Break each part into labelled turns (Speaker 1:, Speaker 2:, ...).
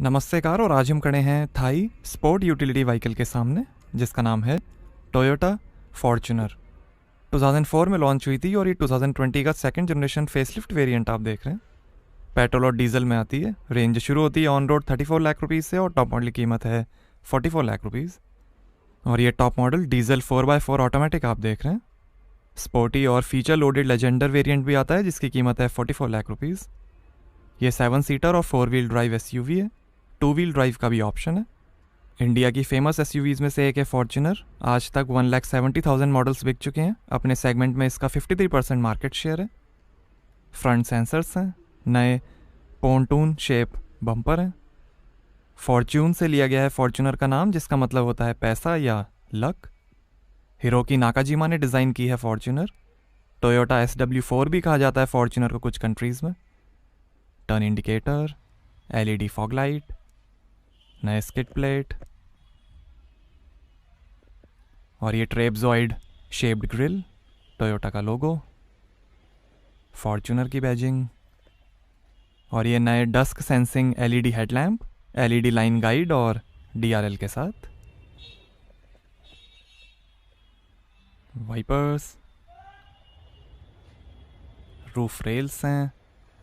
Speaker 1: नमस्ते कार। और आज हम खड़े हैं थाई स्पोर्ट यूटिलिटी व्हीकल के सामने जिसका नाम है टोयोटा फॉर्च्यूनर। 2004 में लॉन्च हुई थी और ये 2020 का सेकंड जनरेशन फेसलिफ्ट वेरिएंट आप देख रहे हैं। पेट्रोल और डीजल में आती है। रेंज शुरू होती है ऑन रोड 34 लाख रुपीज़ से और टॉप मॉडल की कीमत है 44 लाख रुपीज़। और ये top model diesel 4x4 automatic आप देख रहे हैं। स्पोर्टी और फीचर लोडेड लेजेंडर वेरिएंट भी आता है जिसकी कीमत है 44 लाख रुपीज़। ये 7 सीटर और 4 व्हील ड्राइव एसयूवी है। 2 व्हील ड्राइव का भी ऑप्शन है। इंडिया की फेमस एसयूवीज़ में से एक है फॉर्च्यूनर। आज तक 1,70,000 मॉडल्स बिक चुके हैं। अपने सेगमेंट में इसका 53% मार्केट शेयर है। फ्रंट सेंसर्स हैं। नए पोंटून शेप बम्पर हैं। फॉर्च्यून से लिया गया है फॉर्च्यूनर का नाम, जिसका मतलब होता है पैसा या लक। हिरोकी नाकाजिमा ने डिज़ाइन की है फॉर्च्यूनर। टोयोटा SW4 भी कहा जाता है फॉर्च्यूनर को कुछ कंट्रीज़ में। Turn indicator, LED fog light, नए स्किड प्लेट और ये ट्रेपजॉइड शेप्ड ग्रिल, टोयोटा का लोगो, फॉर्च्यूनर की बैजिंग और ये नए dusk sensing LED headlamp, LED line guide और DRL के साथ। वाइपर्स, रूफ रेल्स हैं,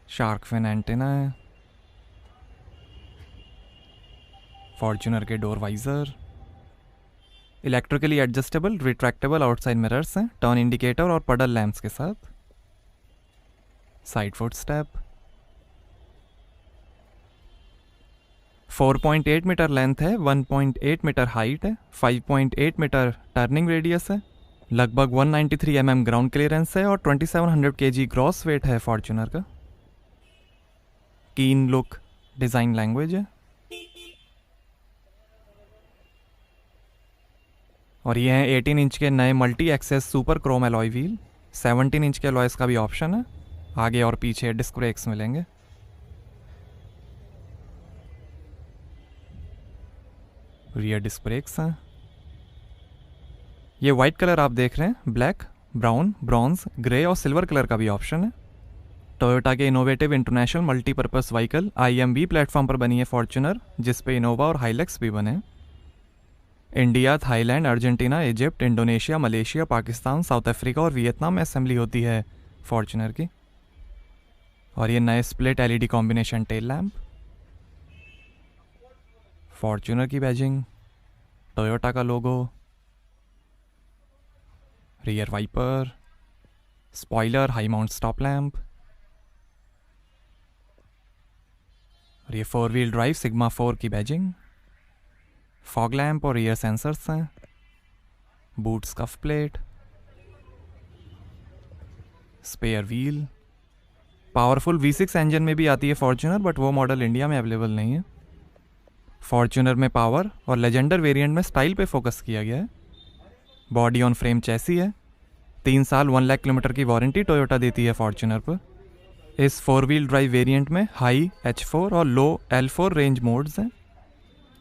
Speaker 1: शार्क फिन एंटेना है, फॉर्च्यूनर के door visor, electrically adjustable retractable outside mirrors हैं, टर्न इंडिकेटर और पडल लैंप्स के साथ। Side foot step, 4.8 metre length है, 1.8 मीटर हाइट है, 5.8 मीटर टर्निंग रेडियस है, लगभग 193 mm ग्राउंड क्लियरेंस है और 2700 kg ग्रॉस वेट है फॉर्च्यूनर का। कीन लुक डिज़ाइन लैंग्वेज है। और ये हैं 18 इंच के नए multi access super chrome alloy wheel. 17 inch के एलॉयस का भी ऑप्शन है। आगे और पीछे डिस्क ब्रेक्स मिलेंगे। रियर डिस्क ब्रेक्स हैं। ये वाइट कलर आप देख रहे हैं, ब्लैक, ब्राउन, ब्रॉन्ज, ग्रे और सिल्वर कलर का भी ऑप्शन है। टोयोटा के innovative international multipurpose vehicle IMV platform पर बनी है फॉर्च्यूनर, जिस पे इनोवा और हाइलेक्स भी बने। India, Thailand, Argentina, Egypt, Indonesia, Malaysia, Pakistan, South Africa और वियतनाम में असेंबली होती है फॉर्च्यूनर की। और ये नए split LED combination tail lamp, Fortuner की बैजिंग, टोयोटा का logo, rear wiper, spoiler, high mount stop lamp और ये 4 व्हील ड्राइव सिग्मा 4 की बैजिंग, फॉग लैम्प और रियर सेंसर्स हैं, boot scuff plate, spare wheel. Powerful V6 engine में भी आती है फॉर्च्यूनर, बट वो मॉडल इंडिया में अवेलेबल नहीं है। फॉर्च्यूनर में पावर और लेजेंडर वेरिएंट में स्टाइल पे फोकस किया गया है। बॉडी ऑन फ्रेम चैसी है। 3 साल 1 लाख किलोमीटर की वारंटी टोयोटा देती है फॉर्च्यूनर पर। इस 4 व्हील ड्राइव वेरिएंट में हाई H4 और लो L4 रेंज मोड्स हैं।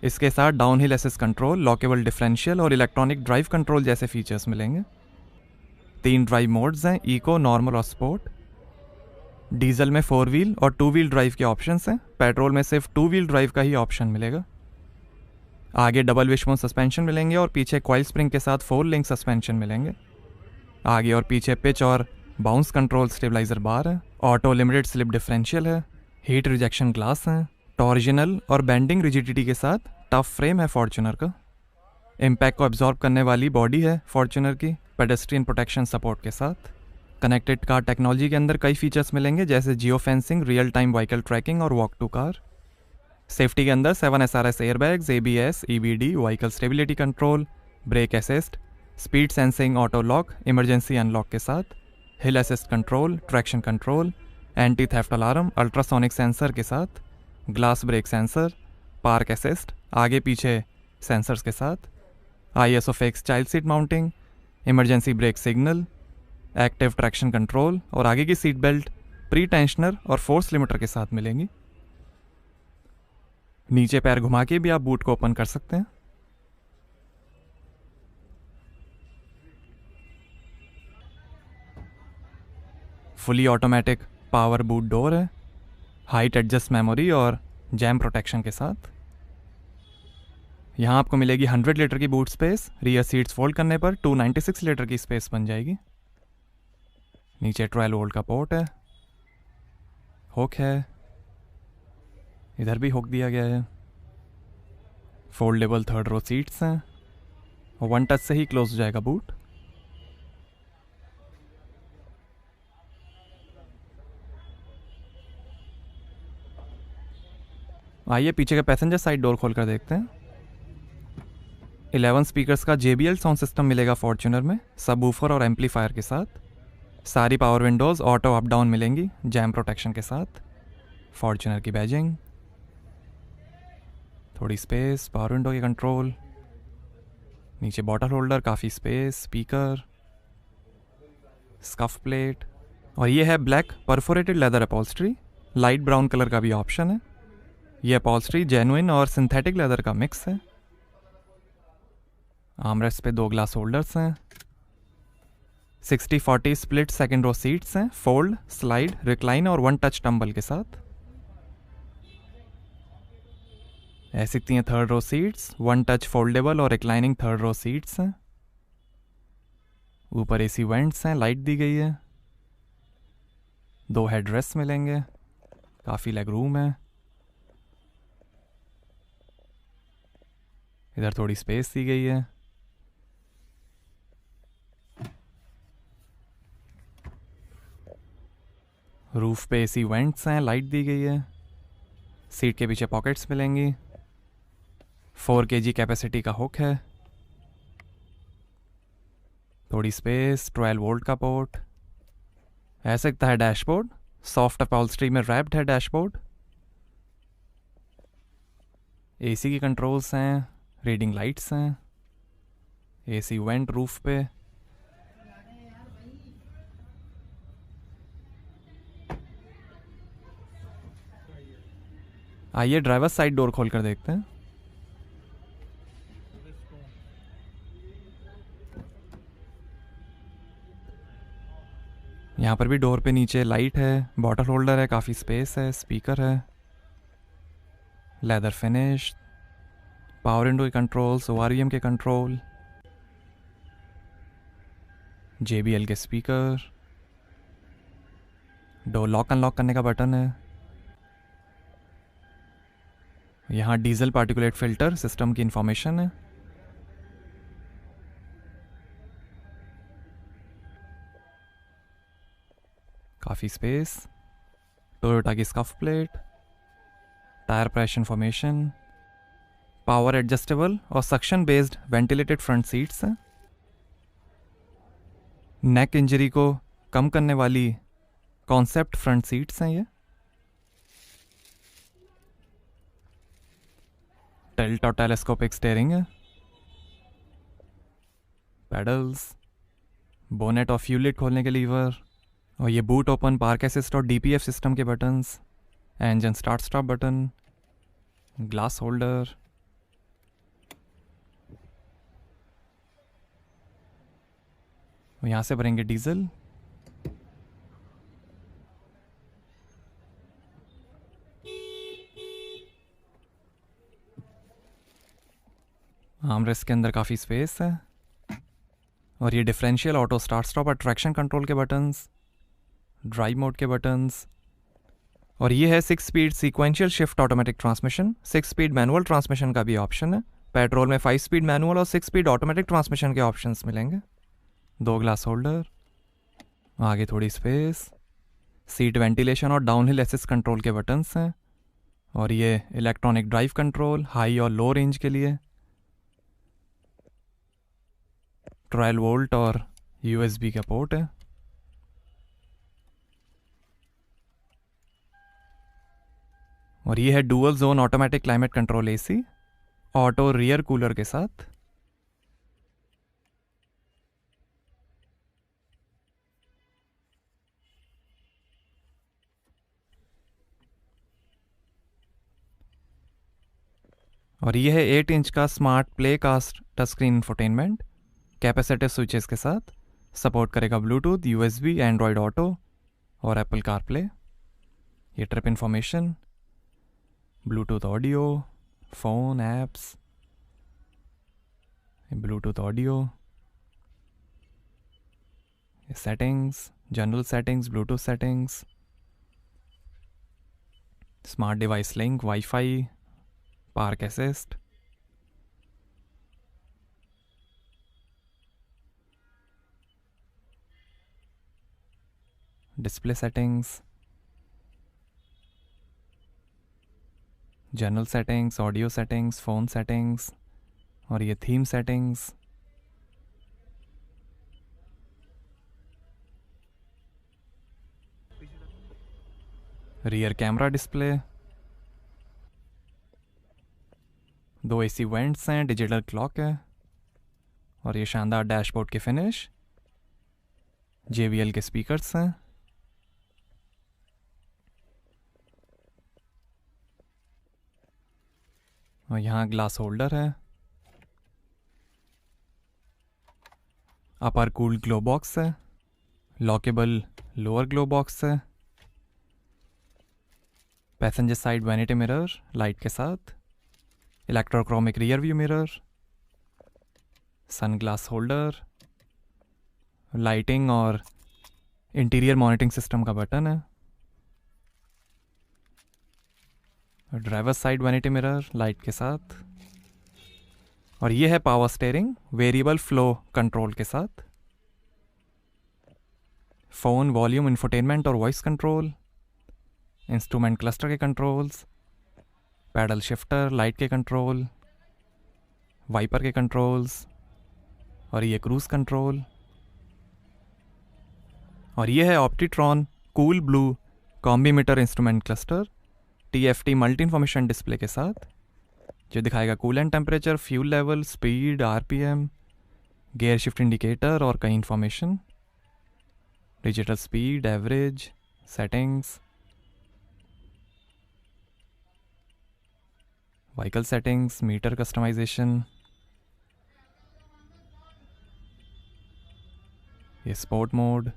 Speaker 1: इसके साथ downhill assist control, lockable differential और इलेक्ट्रॉनिक ड्राइव कंट्रोल जैसे फीचर्स मिलेंगे। 3 ड्राइव मोड्स हैं, इको, नॉर्मल और स्पोर्ट। डीजल में 4 व्हील और 2 व्हील ड्राइव के ऑप्शंस हैं। पेट्रोल में सिर्फ 2 व्हील ड्राइव का ही ऑप्शन मिलेगा। आगे डबल विशबोन सस्पेंशन मिलेंगे और पीछे कॉइल स्प्रिंग के साथ 4 लिंक सस्पेंशन मिलेंगे। आगे और पीछे पिच और बाउंस कंट्रोल स्टेबलाइजर बार है। ऑटो लिमिटेड स्लिप डिफरेंशियल है। हीट रिजेक्शन ग्लास है। टॉर्जनल और बेंडिंग रिजिडिटी के साथ टफ फ्रेम है फॉर्च्यूनर का। इम्पैक्ट को एब्जॉर्ब करने वाली बॉडी है फॉर्च्यूनर की, पेडेस्ट्रियन प्रोटेक्शन सपोर्ट के साथ। कनेक्टेड कार टेक्नोलॉजी के अंदर कई फीचर्स मिलेंगे जैसे geo fencing, real time vehicle tracking और वॉक टू कार। सेफ्टी के अंदर 7 SRS airbags, ABS, EBD, vehicle stability control, brake assist, speed sensing, auto lock, emergency unlock के साथ, hill assist control, traction control, anti theft alarm, ultrasonic sensor के साथ, glass break sensor, park assist, आगे पीछे sensors के साथ, ISO fix child seat mounting, emergency brake signal, active traction control और आगे की सीट बेल्ट प्री टेंशनर और फोर्स लिमिटर के साथ मिलेंगी। नीचे पैर घुमा के भी आप बूट को ओपन कर सकते हैं। Fully automatic power boot door है। हाइट एडजस्ट मेमोरी और जैम प्रोटेक्शन के साथ। यहाँ आपको मिलेगी 100 लीटर की boot space. Rear seats fold करने पर 296 लीटर की स्पेस बन जाएगी। नीचे 12 वोल्ट का पोर्ट है, हुक है, इधर भी हुक दिया गया है। फोल्डेबल थर्ड रो सीट्स हैं और 1 टच से ही क्लोज हो जाएगा बूट। आइए पीछे के पैसेंजर साइड डोर खोल कर देखते हैं। 11 स्पीकर्स का JBL साउंड सिस्टम मिलेगा फॉर्च्यूनर में, सबवूफर और एम्पलीफायर के साथ। सारी power Windows auto up down मिलेंगी जैम प्रोटेक्शन के साथ। फॉर्च्यूनर की बैजिंग, थोड़ी स्पेस, पावर विंडो की कंट्रोल, नीचे बॉटल होल्डर, काफ़ी स्पेस, स्पीकर, स्कफ प्लेट। और ये है black perforated leather upholstery. Light brown colour का भी ऑप्शन है। ये अपॉल्स्ट्री जेन्युइन और सिंथेटिक लेदर का मिक्स है। आर्मरेस्ट पे 2 ग्लास होल्डर्स हैं। 60-40 स्प्लिट सेकेंड रो सीट्स हैं, फोल्ड, स्लाइड, रिक्लाइन और 1 टच टम्बल के साथ। ऐसी दिखती हैं third row seats, 1 touch foldable और रिक्लाइनिंग थर्ड रो सीट्स हैं। ऊपर AC वेंट्स हैं, लाइट दी गई है। 2 हेडरेस्ट मिलेंगे, काफ़ी लेग रूम है। इधर थोड़ी स्पेस दी गई है। रूफ पे AC वेंट्स हैं, लाइट दी गई है। सीट के पीछे पॉकेट्स मिलेंगी। 4 kg कैपेसिटी का हुक है। थोड़ी स्पेस, 12 वोल्ट का पोर्ट। ऐसा दिखता है डैशबोर्ड। सॉफ्ट अपॉल्स्ट्री में रैप्ड है डैशबोर्ड। AC की कंट्रोल्स हैं, रीडिंग लाइट्स हैं, AC वेंट रूफ पे। आइए ड्राइवर साइड डोर खोल कर देखते हैं। यहाँ पर भी डोर पे नीचे लाइट है, बॉटल होल्डर है, काफ़ी स्पेस है, स्पीकर है, लेदर फिनिश, पावर विंडो के कंट्रोल्स, ORVM के कंट्रोल, JBL के स्पीकर, डोर लॉक अनलॉक करने का बटन है। यहाँ डीजल पार्टिकुलेट फिल्टर सिस्टम की इंफॉर्मेशन है। काफ़ी स्पेस, टोयोटा की scuff plate, tyre pressure information, power adjustable और suction based ventilated front seats हैं। नेक इंजरी को कम करने वाली कॉन्सेप्ट फ्रंट सीट्स हैं ये। टिल्ट और टेलेस्कोपिक स्टीयरिंग है। पेडल्स, बोनेट और फ्यूल लिड खोलने के लीवर, और ये बूट ओपन, पार्क असिस्ट और DPF सिस्टम के buttons, engine start stop button, glass holder. यहाँ से भरेंगे डीजल। आर्मरेस्ट के अंदर काफ़ी स्पेस है। और ये डिफरेंशियल ऑटो स्टार्ट स्टॉप और ट्रैक्शन कंट्रोल के बटन्स, ड्राइव मोड के बटन्स। और ये है 6 speed sequential shift automatic transmission. 6 speed manual transmission का भी ऑप्शन है। पेट्रोल में 5 स्पीड मैनुअल और 6 स्पीड ऑटोमेटिक ट्रांसमिशन के ऑप्शंस मिलेंगे। 2 ग्लास होल्डर, आगे थोड़ी स्पेस, सीट वेंटिलेशन और डाउनहिल असिस्ट कंट्रोल के बटन्स हैं। और ये इलेक्ट्रॉनिक ड्राइव कंट्रोल हाई और लो रेंज के लिए। 12 वोल्ट और USB का पोर्ट है। और ये है dual zone automatic climate control AC, auto rear cooler के साथ। और ये है 8 इंच का smart play cast touch screen infotainment, capacitive switches के साथ। सपोर्ट करेगा ब्लूटूथ, USB, एंड्रॉयड ऑटो और एप्पल कारप्ले। ये trip information, Bluetooth audio, phone, apps, Bluetooth audio, settings, general settings, Bluetooth settings, smart device link, wifi, park assist, display settings, general settings, audio settings, phone settings और ये theme settings, rear camera display, 2 AC vents हैं, digital clock है और ये शानदार dashboard के finish, JBL के speakers हैं और यहाँ ग्लास होल्डर है, अपर कूल्ड ग्लो बॉक्स है, लॉकेबल लोअर ग्लो बॉक्स है, passenger side vanity mirror light के साथ, electrochromic rear view mirror, sun glass holder, lighting और इंटीरियर मॉनिटरिंग सिस्टम का बटन है, driver side vanity mirror light के साथ और ये है power steering variable flow control के साथ, फ़ोन वॉल्यूम इंफोटेनमेंट और वॉइस कंट्रोल, इंस्ट्रूमेंट क्लस्टर के कंट्रोल्स, पैडल शिफ्टर, लाइट के कंट्रोल, वाइपर के कंट्रोल्स और ये क्रूज कंट्रोल और ये है Optitron cool blue combimeter instrument cluster TFT multi information display के साथ जो दिखाएगा coolant temperature, fuel level, speed, RPM, gear shift indicator और कई information, digital speed, average, settings, vehicle settings, meter customisation, ये स्पोर्ट मोड,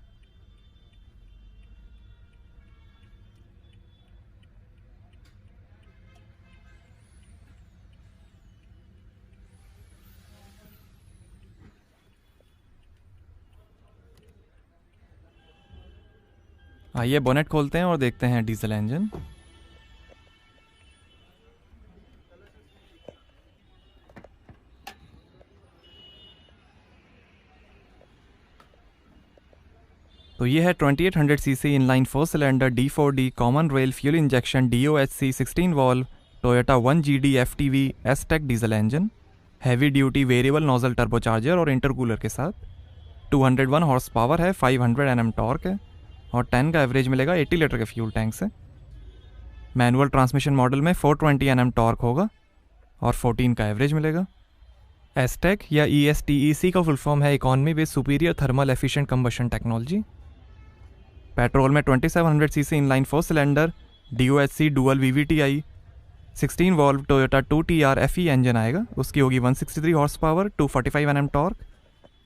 Speaker 1: आइए बोनेट खोलते हैं और देखते हैं डीजल इंजन। तो ये है 2800 CC inline 4 cylinder D4D common rail fuel injection DOHC 16 valve Toyota 1GD FTV S-Tech diesel engine, heavy duty variable nozzle turbocharger और इंटरकूलर के साथ, 201 हॉर्स पावर है, 500 Nm टॉर्क है और 10 का एवरेज मिलेगा 80 लीटर के फ्यूल टैंक से। मैनुअल ट्रांसमिशन मॉडल में 420 Nm टॉर्क होगा और 14 का एवरेज मिलेगा। S-Tech या ESTEC का फुल फॉर्म है economy with superior thermal efficient combustion technology. Petrol में 2700 CC inline 4 cylinder DOHC dual VVTi 16 valve Toyota 2TR FE engine आएगा, उसकी होगी 163 हॉर्स पावर, 245 Nm टॉर्क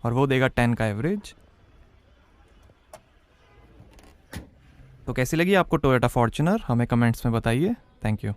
Speaker 1: और वो देगा 10 का एवरेज। तो कैसी लगी आपको टोयोटा फॉर्च्यूनर, हमें कमेंट्स में बताइए। Thank you.